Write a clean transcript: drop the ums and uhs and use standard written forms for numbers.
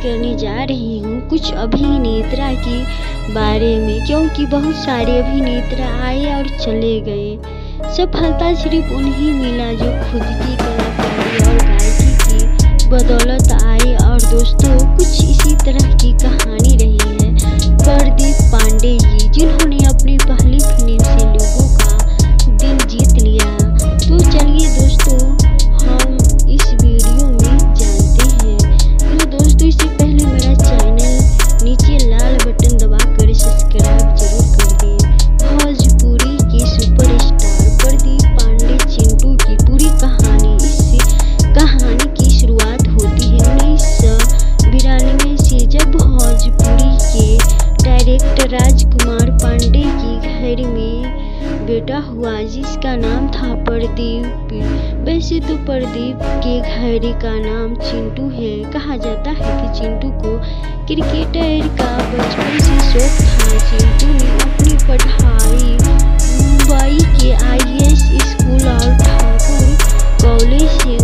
करने जा रही हूँ कुछ अभिनेत्रा के बारे में, क्योंकि बहुत सारे अभिनेत्रा आए और चले गए। सफलता सिर्फ उन्हें मिला जो खुद की कलाकारी और गायकी की बदौलत आए। और दोस्तों, कुछ इसी तरह की कहानी रही है प्रदीप पांडे जी, जिन्होंने अपनी पहली फिल्म से लोगों का दिल जीत लिया। तो चलिए दोस्तों, हम इस वीडियो में जानते हैं। तो दोस्तों, इससे पहले मेरा चैनल नीचे लाल बटन दबाकर सब्सक्राइब जरूर कर दें। भोजपुरी के सुपरस्टार प्रदीप पांडे चिंटू की पूरी कहानी, इससे कहानी की शुरुआत होती है 1992 से, जब भोजपुरी के डायरेक्टर राजकुमार पांडे की घर में बेटा हुआ जिसका नाम था प्रदीप। वैसे तो प्रदीप के घर का नाम चिंटू है। कहा जाता है कि चिंटू को क्रिकेटर का बचपन से शौक था। चिंटू ने अपनी पढ़ाई मुंबई के IAS स्कूल और ठाकुर कॉलेज से